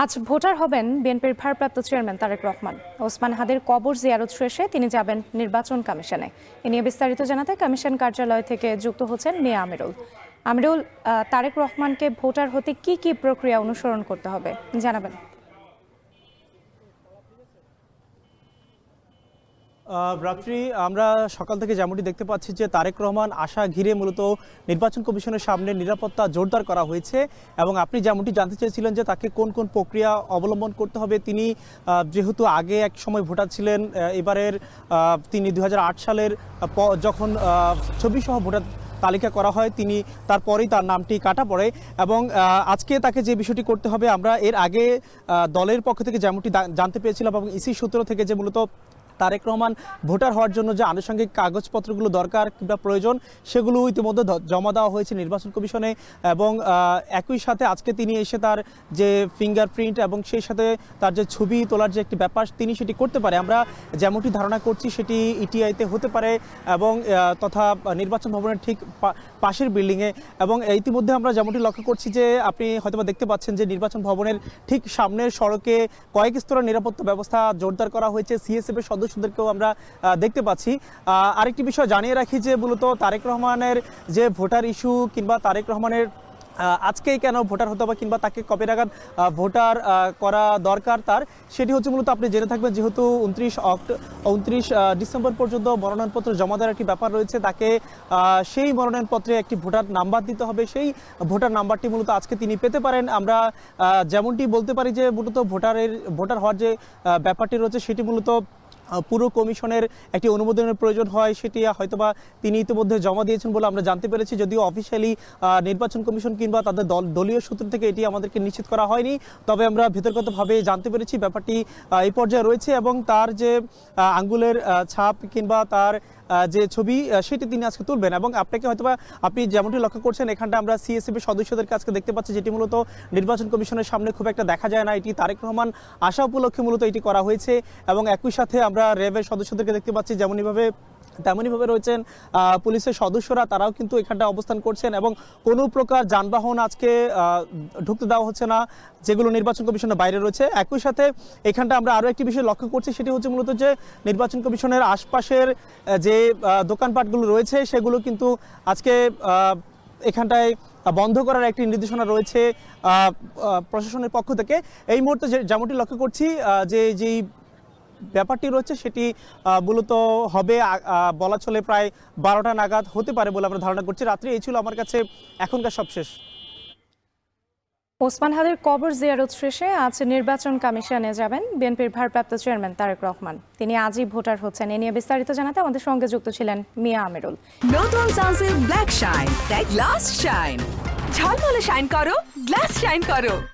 আজ ভোটার হবেন বিএনপির ভারপ্রাপ্ত চেয়ারম্যান তারেক রহমান। ওসমান হাদির কবর জিয়ারত শেষে তিনি যাবেন নির্বাচন কমিশনে। এ নিয়ে বিস্তারিত জানাতে কমিশন কার্যালয় থেকে যুক্ত হচ্ছেন মিয়া আমিরুল। আমিরুল, তারেক রহমানকে ভোটার হতে কি কি প্রক্রিয়া অনুসরণ করতে হবে জানাবেন। রাত্রি আমরা সকাল থেকে যেমনটি দেখতে পাচ্ছি যে তারেক রহমান আসা ঘিরে মূলত নির্বাচন কমিশনের সামনে নিরাপত্তা জোরদার করা হয়েছে এবং আপনি যেমনটি জানতে চেয়েছিলেন যে তাকে কোন কোন প্রক্রিয়া অবলম্বন করতে হবে। তিনি যেহেতু আগে এক সময় ভোটার ছিলেন, এবারের তিনি 2008 সালের যখন ছবিসহ ভোটার তালিকা করা হয় তিনি তারপরেই তার নামটি কাটা পড়ে এবং আজকে তাকে যে বিষয়টি করতে হবে আমরা এর আগে দলের পক্ষ থেকে যেমনটি জানতে পেরেছিলাম এবং ইসি সূত্র থেকে যে মূলত তারেক রহমান ভোটার হওয়ার জন্য যে আনুষঙ্গিক কাগজপত্রগুলো দরকার কিংবা প্রয়োজন সেগুলো ইতিমধ্যে জমা দেওয়া হয়েছে নির্বাচন কমিশনে এবং একই সাথে আজকে তিনি এসে তার যে ফিঙ্গারপ্রিন্ট এবং সেই সাথে তার যে ছবি তোলার যে একটি ব্যাপার তিনি সেটি করতে পারে। আমরা যেমনটি ধারণা করছি সেটি ইটিআইতে হতে পারে এবং তথা নির্বাচন ভবনের ঠিক পাশের বিল্ডিংয়ে এবং ইতিমধ্যে আমরা যেমনটি লক্ষ্য করছি যে আপনি হয়তোবা দেখতে পাচ্ছেন যে নির্বাচন ভবনের ঠিক সামনের সড়কে কয়েক স্তরের নিরাপত্তা ব্যবস্থা জোরদার করা হয়েছে। সিএসএফ এর সদস্যদেরকেও আমরা দেখতে পাচ্ছি। আরেকটি বিষয় জানিয়ে রাখি যে মূলত তারেক রহমানের যে ভোটার ইস্যু কিংবা তারেক রহমানের আজকেই কেন ভোটার হতে হবে কিংবা তাকে কবে নাগাদ ভোটার করা দরকার তার সেটি হচ্ছে মূলত আপনি জেনে থাকবেন যেহেতু 29 ডিসেম্বর পর্যন্ত মনোনয়নপত্র জমা দেওয়ার একটি ব্যাপার রয়েছে। তাকে সেই মনোনয়নপত্রে একটি ভোটার নাম্বার দিতে হবে, সেই ভোটার নাম্বারটি মূলত আজকে তিনি পেতে পারেন। আমরা যেমনটি বলতে পারি যে মূলত ভোটার হওয়ার যে ব্যাপারটি রয়েছে সেটি মূলত পুরো কমিশনের একটি অনুমোদনের প্রয়োজন হয়, সেটি হয়তোবা তিনি ইতিমধ্যে জমা দিয়েছেন বলে আমরা জানতে পেরেছি। যদিও অফিসিয়ালি নির্বাচন কমিশন কিংবা তাদের দলীয় সূত্র থেকে এটি আমাদেরকে নিশ্চিত করা হয়নি, তবে আমরা ভেতরগতভাবে জানতে পেরেছি ব্যাপারটি এই পর্যায়ে রয়েছে এবং তার যে আঙ্গুলের ছাপ কিংবা তার যে ছবি সেটি তিনি আজকে তুলবেন এবং আপনাকে হয়তোবা আপনি যেমনটি লক্ষ্য করছেন এখানটা আমরা সিএসএফ এর সদস্যদের কাছে দেখতে পাচ্ছি যেটি মূলত নির্বাচন কমিশনের সামনে খুব একটা দেখা যায় না। এটি তারেক রহমান আসা উপলক্ষে মূলত এটি করা হয়েছে এবং একই সাথে আমরা র্যাবের সদস্যদেরকে দেখতে পাচ্ছি তেমনইভাবে রয়েছেন পুলিশের সদস্যরা, তারাও কিন্তু এখানটা অবস্থান করছেন এবং কোনো প্রকার যানবাহন আজকে ঢুকতে দেওয়া হচ্ছে না যেগুলো নির্বাচন কমিশনের বাইরে রয়েছে। একই সাথে এখানটা আমরা আরও একটি বিষয় লক্ষ্য করছি সেটি হচ্ছে মূলত যে নির্বাচন কমিশনের আশপাশের যে দোকানপাটগুলো রয়েছে সেগুলো কিন্তু আজকে এখানটায় বন্ধ করার একটি নির্দেশনা রয়েছে প্রশাসনের পক্ষ থেকে। এই মুহূর্তে যেমনটি লক্ষ্য করছি যেই ব্যাপারটি রয়েছে সেটি মূলত হবে বলা চলে প্রায় 12টা নাগাদ হতে পারে বলে আমরা ধারণা করছি। রাত্রি এই ছিল আমার কাছে এখনকার সবশেষ। ওসমান হাদির কবর জিয়ারত শেষে আজ নির্বাচন কমিশনে যাবেন বিএনপির ভারপ্রাপ্ত চেয়ারম্যান তারেক রহমান। তিনি আজই ভোটার হচ্ছেন। এ নিয়ে বিস্তারিত জানাতে আমাদের সঙ্গে যুক্ত ছিলেন মিয়া আমিরুল। নতুন সানসিল্ক ব্ল্যাক শাইন, তাই গ্লাস শাইন, ঝলমলে শাইন করো, গ্লাস শাইন করো।